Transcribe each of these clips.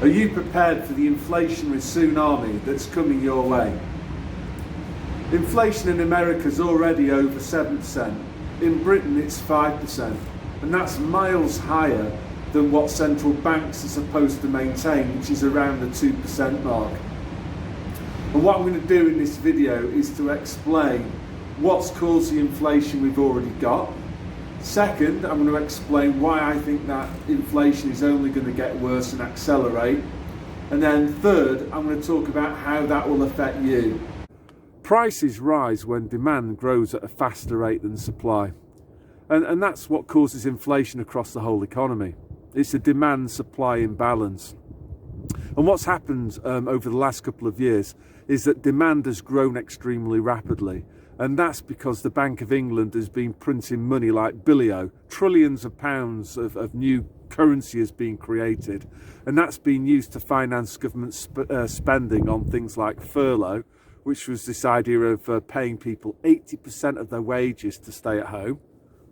Are you prepared for the inflationary tsunami that's coming your way? Inflation in America is already over 7%. In Britain it's 5%, and that's miles higher than what central banks are supposed to maintain, which is around the 2% mark. And what I'm going to do in this video is to explain what's caused the inflation we've already got. Second, I'm going to explain why I think that inflation is only going to get worse and accelerate. And then third, I'm going to talk about how that will affect you. Prices rise when demand grows at a faster rate than supply. And that's what causes inflation across the whole economy. It's a demand-supply imbalance. And what's happened over the last couple of years is that demand has grown extremely rapidly. And that's because the Bank of England has been printing money like billy-o. Trillions of pounds of new currency has been created. And that's been used to finance government spending on things like furlough, which was this idea of paying people 80% of their wages to stay at home.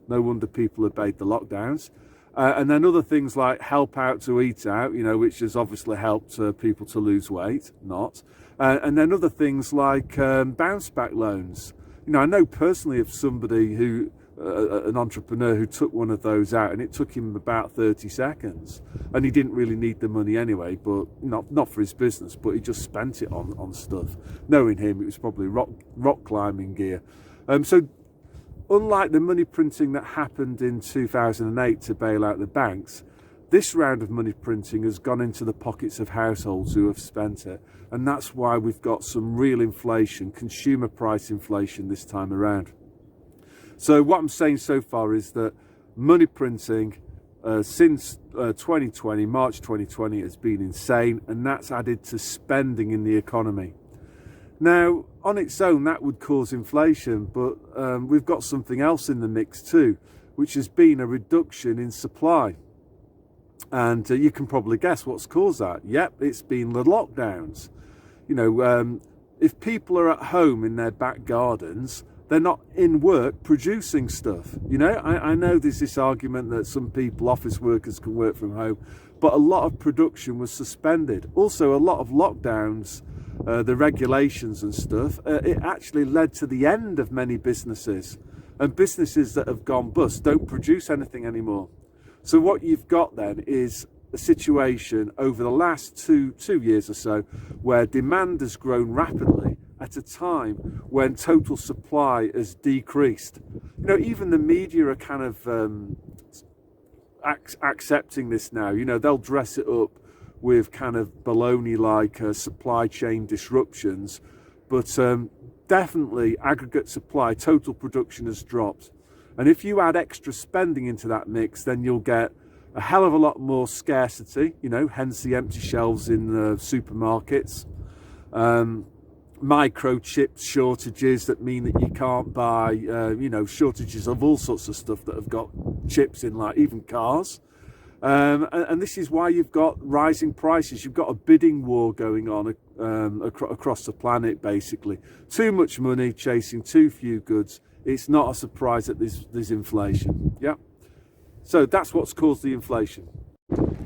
No wonder people obeyed the lockdowns. And then other things like help out to eat out, which has obviously helped people to lose weight, not. And then other things like bounce back loans. I know personally of somebody who, an entrepreneur who took one of those out, and it took him about 30 seconds. And he didn't really need the money anyway, but not for his business, but he just spent it on stuff. Knowing him, it was probably rock climbing gear. So unlike the money printing that happened in 2008 to bail out the banks, this round of money printing has gone into the pockets of households who have spent it. And that's why we've got some real inflation, consumer price inflation this time around. So what I'm saying so far is that money printing since 2020, March 2020, has been insane, and that's added to spending in the economy. Now, on its own, that would cause inflation, but we've got something else in the mix too, which has been a reduction in supply. And you can probably guess what's caused that. Yep, it's been the lockdowns. If people are at home in their back gardens, they're not in work producing stuff. I know there's this argument that some people, office workers, can work from home, but a lot of production was suspended. Also, a lot of lockdowns, the regulations and stuff, it actually led to the end of many businesses. And businesses that have gone bust don't produce anything anymore. So what you've got then is a situation over the last two years or so where demand has grown rapidly at a time when total supply has decreased. Even the media are kind of accepting this now. They'll dress it up with kind of baloney like supply chain disruptions, but definitely aggregate supply, total production has dropped. And if you add extra spending into that mix, then you'll get a hell of a lot more scarcity, hence the empty shelves in supermarkets. Microchip shortages that mean that you can't buy, shortages of all sorts of stuff that have got chips in, like even cars. And this is why you've got rising prices. You've got a bidding war going on across the planet, basically. Too much money chasing too few goods. It's not a surprise that there's inflation. Yeah. So that's what's caused the inflation.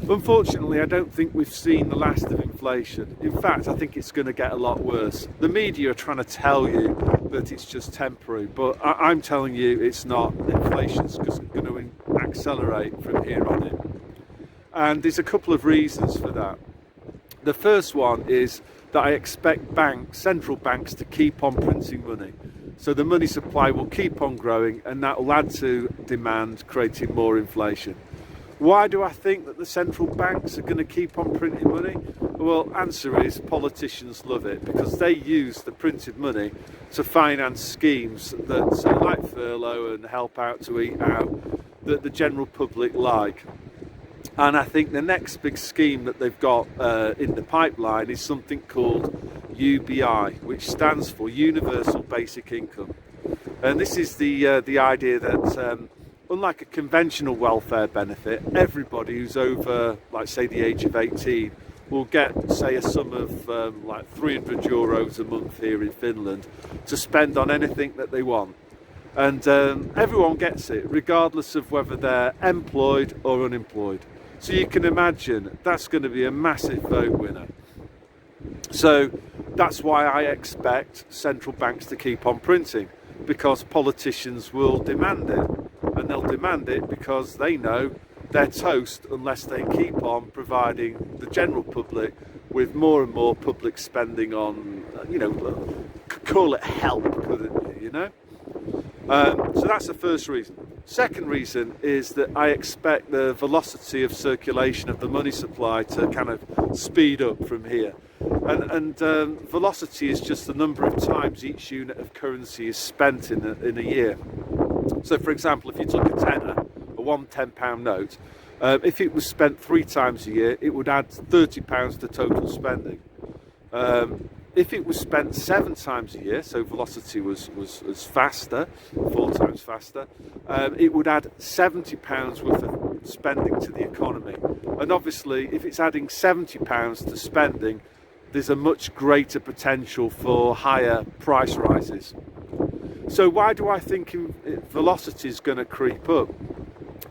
Unfortunately, I don't think we've seen the last of inflation. In fact, I think it's going to get a lot worse. The media are trying to tell you that it's just temporary, but I'm telling you it's not. Inflation's just going to accelerate from here on in. And there's a couple of reasons for that. The first one is that I expect central banks to keep on printing money. So the money supply will keep on growing, and that will add to demand, creating more inflation. Why do I think that the central banks are going to keep on printing money? Well, answer is politicians love it, because they use the printed money to finance schemes that like furlough and help out to eat out that the general public like. And I think the next big scheme that they've got in the pipeline is something called UBI, which stands for Universal Basic Income. And this is the idea that unlike a conventional welfare benefit, everybody who's over, like say, the age of 18 will get, say, a sum of like €300 a month here in Finland to spend on anything that they want. And everyone gets it, regardless of whether they're employed or unemployed. So you can imagine that's going to be a massive vote winner. So that's why I expect central banks to keep on printing, because politicians will demand it, and they'll demand it because they know they're toast unless they keep on providing the general public with more and more public spending on, call it help, So that's the first reason. Second reason is that I expect the velocity of circulation of the money supply to kind of speed up from here. And velocity is just the number of times each unit of currency is spent in a year. So, for example, if you took a tenner, one £10 note, if it was spent 3 times a year, it would add £30 to total spending. If it was spent 7 times a year, so velocity was faster, 4 times faster, it would add £70 worth of spending to the economy. And obviously, if it's adding £70 to spending, there's a much greater potential for higher price rises. So why do I think velocity is going to creep up?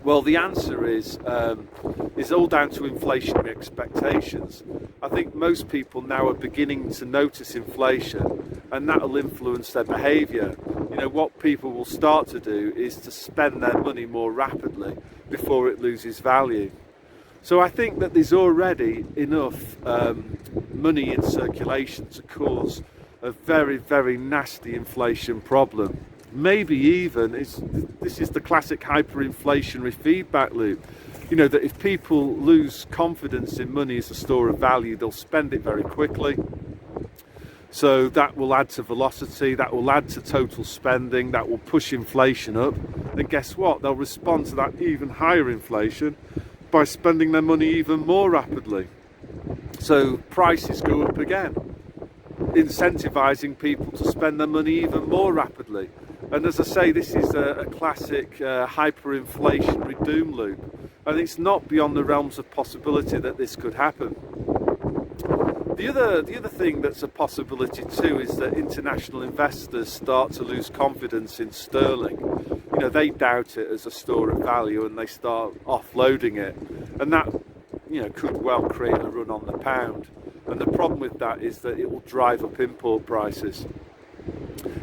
Well, the answer is all down to inflationary expectations. I think most people now are beginning to notice inflation, and that will influence their behaviour. What people will start to do is to spend their money more rapidly before it loses value. So I think that there's already enough money in circulation to cause a very, very nasty inflation problem. Maybe even, this is the classic hyperinflationary feedback loop, that if people lose confidence in money as a store of value, they'll spend it very quickly. So that will add to velocity, that will add to total spending, that will push inflation up. And guess what? They'll respond to that even higher inflation by spending their money even more rapidly. So prices go up again, incentivizing people to spend their money even more rapidly. And as I say, this is a classic hyperinflationary doom loop, and it's not beyond the realms of possibility that this could happen. The other thing that's a possibility too is that international investors start to lose confidence in sterling. They doubt it as a store of value, and they start offloading it, and that could well create a run on the pound. And the problem with that is that it will drive up import prices.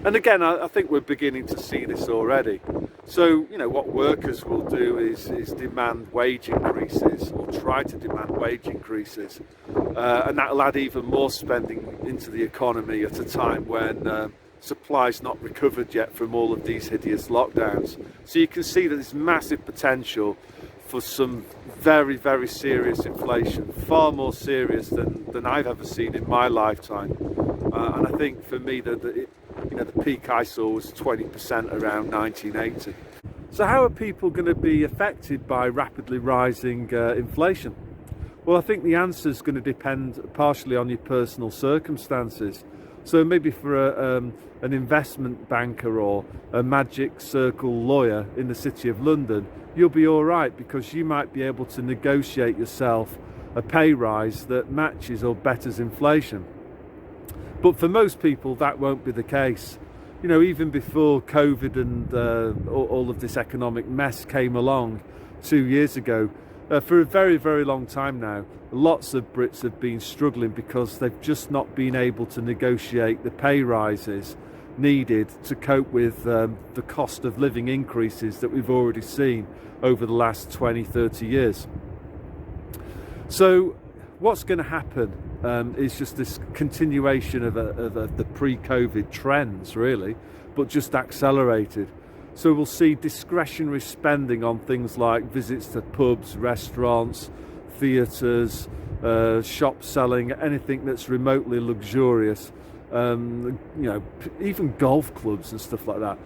And again, I think we're beginning to see this already. So, what workers will do is demand wage increases, or try to demand wage increases. And that'll add even more spending into the economy at a time when supply's not recovered yet from all of these hideous lockdowns. So you can see that there's massive potential for some very, very serious inflation, far more serious than I've ever seen in my lifetime. And I think for me that the peak I saw was 20% around 1980. So how are people going to be affected by rapidly rising inflation? Well, I think the answer is going to depend partially on your personal circumstances. So maybe for an investment banker or a magic circle lawyer in the City of London, you'll be all right, because you might be able to negotiate yourself a pay rise that matches or betters inflation. But for most people, that won't be the case. Even before COVID and all of this economic mess came along 2 years ago, for a very, very long time now, lots of Brits have been struggling because they've just not been able to negotiate the pay rises needed to cope with the cost of living increases that we've already seen over the last 20, 30 years. So what's going to happen is just this continuation of the pre-COVID trends, really, but just accelerated. So we'll see discretionary spending on things like visits to pubs, restaurants, theatres, shop selling, anything that's remotely luxurious, even golf clubs and stuff like that.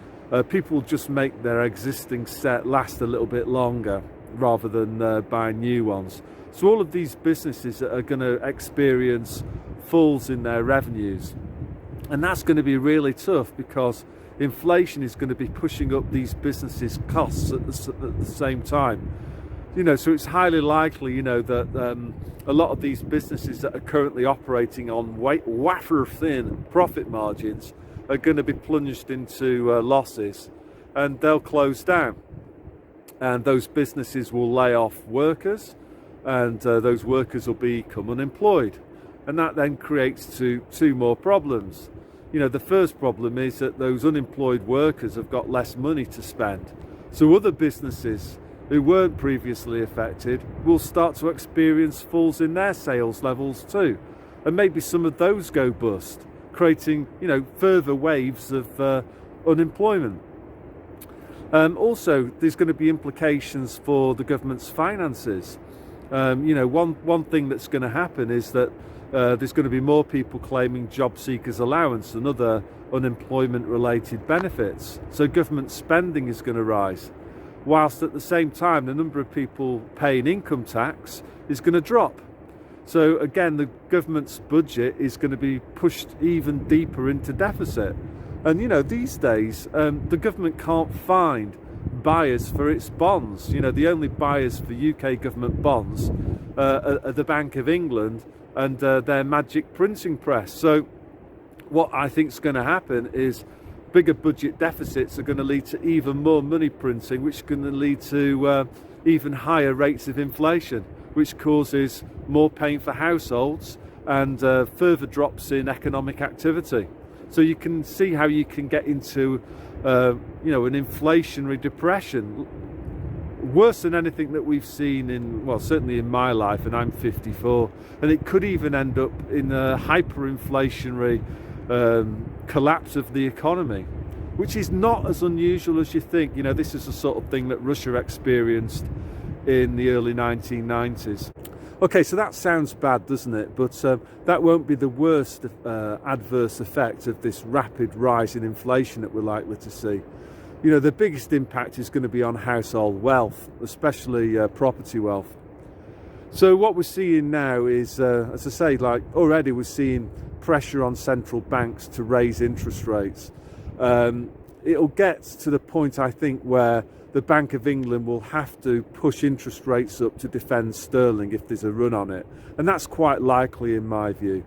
People just make their existing set last a little bit longer rather than buy new ones. So all of these businesses are going to experience falls in their revenues, and that's going to be really tough because inflation is going to be pushing up these businesses' costs at the same time. So it's highly likely, that a lot of these businesses that are currently operating on wafer-thin profit margins are going to be plunged into losses, and they'll close down. And those businesses will lay off workers, and those workers will become unemployed. And that then creates two more problems. The first problem is that those unemployed workers have got less money to spend. So other businesses who weren't previously affected will start to experience falls in their sales levels too. And maybe some of those go bust, creating, further waves of unemployment. Also, there's going to be implications for the government's finances. One thing that's going to happen is that there's going to be more people claiming job seekers allowance and other unemployment related benefits. So government spending is going to rise, whilst at the same time the number of people paying income tax is going to drop. So again, the government's budget is going to be pushed even deeper into deficit. And these days the government can't find buyers for its bonds. The only buyers for UK government bonds are the Bank of England and their magic printing press. So what I think is going to happen is bigger budget deficits are going to lead to even more money printing, which is going to lead to even higher rates of inflation, which causes more pain for households and further drops in economic activity. So you can see how you can get into an inflationary depression, worse than anything that we've seen certainly in my life, and I'm 54, and it could even end up in a hyperinflationary collapse of the economy, which is not as unusual as you think. This is the sort of thing that Russia experienced in the early 1990s. Okay, so that sounds bad, doesn't it? But that won't be the worst adverse effect of this rapid rise in inflation that we're likely to see. The biggest impact is going to be on household wealth, especially property wealth. So what we're seeing now is, as I say, already we're seeing pressure on central banks to raise interest rates. It'll get to the point, I think, where the Bank of England will have to push interest rates up to defend sterling if there's a run on it. And that's quite likely in my view.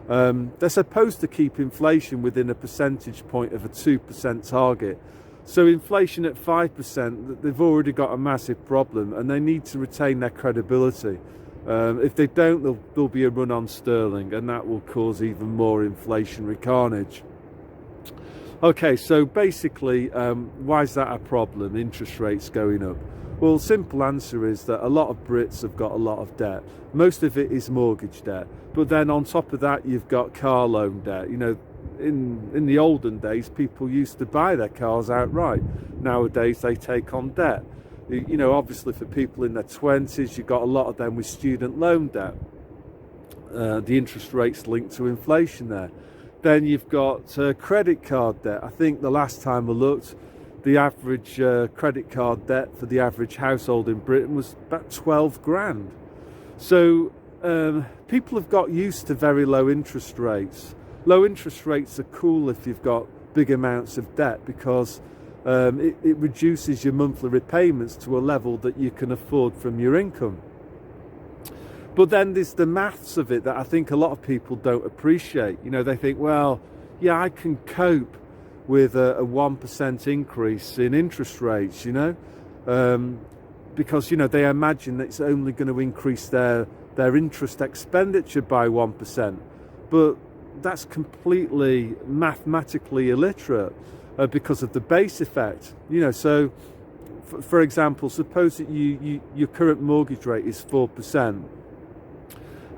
They're supposed to keep inflation within a percentage point of a 2% target. So inflation at 5%, they've already got a massive problem, and they need to retain their credibility. If they don't, there'll be a run on sterling, and that will cause even more inflationary carnage. Okay, so basically, why is that a problem, interest rates going up? Well, the simple answer is that a lot of Brits have got a lot of debt. Most of it is mortgage debt. But then on top of that, you've got car loan debt. In the olden days, people used to buy their cars outright. Nowadays, they take on debt. Obviously for people in their 20s, you've got a lot of them with student loan debt. The interest rates linked to inflation there. Then you've got credit card debt. I think the last time I looked, the average credit card debt for the average household in Britain was about 12 grand. So people have got used to very low interest rates. Low interest rates are cool if you've got big amounts of debt, because it reduces your monthly repayments to a level that you can afford from your income. But then there's the maths of it that I think a lot of people don't appreciate. They think, well, yeah, I can cope with a 1% increase in interest rates, because, they imagine that it's only going to increase their interest expenditure by 1%. But that's completely mathematically illiterate because of the base effect. So, for example, suppose that your current mortgage rate is 4%.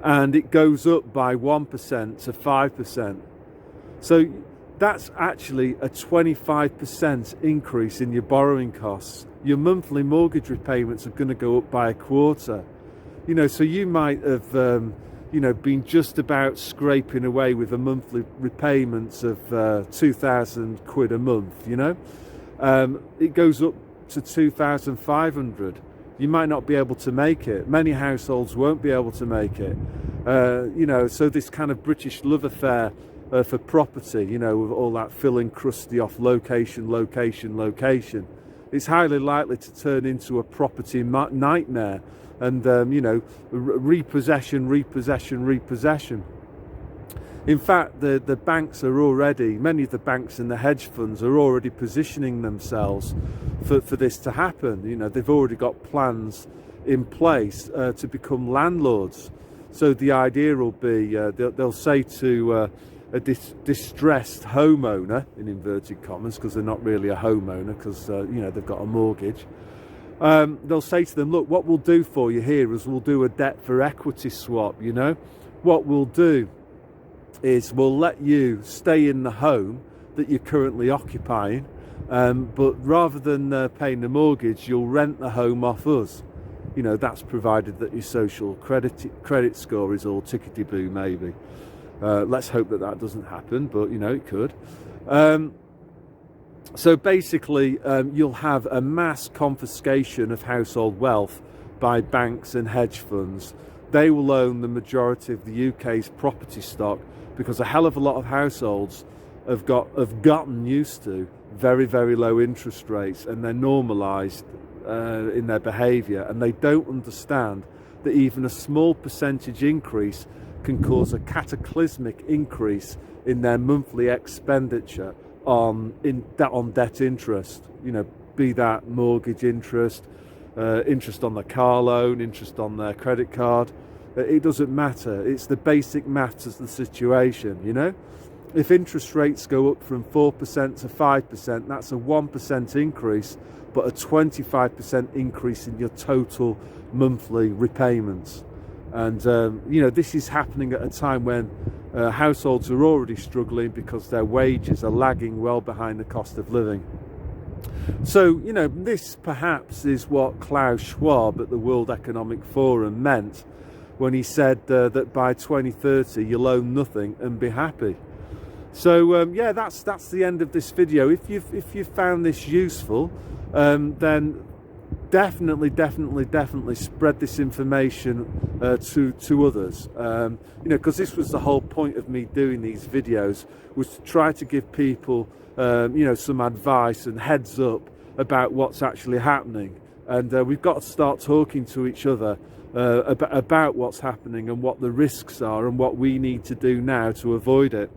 And it goes up by 1% to 5%. So that's actually a 25% increase in your borrowing costs. Your monthly mortgage repayments are going to go up by a quarter. So you might have, been just about scraping away with a monthly repayments of 2,000 quid a month, It goes up to 2,500. You might not be able to make it. Many households won't be able to make it. So this kind of British love affair for property, with all that filling crusty off location, it's highly likely to turn into a property nightmare and, repossession. In fact, the banks are already, many of the banks and the hedge funds are already positioning themselves for this to happen. They've already got plans in place to become landlords. So the idea will be they'll say to a distressed homeowner, in inverted commas, because they're not really a homeowner, because they've got a mortgage. They'll say to them, look, what we'll do for you here is we'll do a debt for equity swap. What we'll do is we'll let you stay in the home that you're currently occupying, but rather than paying the mortgage, you'll rent the home off us. That's provided that your social credit score is all tickety-boo, maybe. Let's hope that doesn't happen, but it could. So basically, you'll have a mass confiscation of household wealth by banks and hedge funds. They will own the majority of the UK's property stock, because a hell of a lot of households have gotten used to very, very low interest rates, and they're normalised in their behaviour, and they don't understand that even a small percentage increase can cause a cataclysmic increase in their monthly expenditure on debt interest. Be that mortgage interest, interest on the car loan, interest on their credit card. It doesn't matter. It's the basic maths of the situation. If interest rates go up from 4% to 5%, that's a 1% increase, but a 25% increase in your total monthly repayments. And this is happening at a time when households are already struggling because their wages are lagging well behind the cost of living. So this perhaps is what Klaus Schwab at the World Economic Forum meant when he said that by 2030 you'll own nothing and be happy. So that's the end of this video. If you found this useful, then definitely spread this information to others. Because this was the whole point of me doing these videos, was to try to give people some advice and heads up about what's actually happening. And we've got to start talking to each other about what's happening and what the risks are and what we need to do now to avoid it.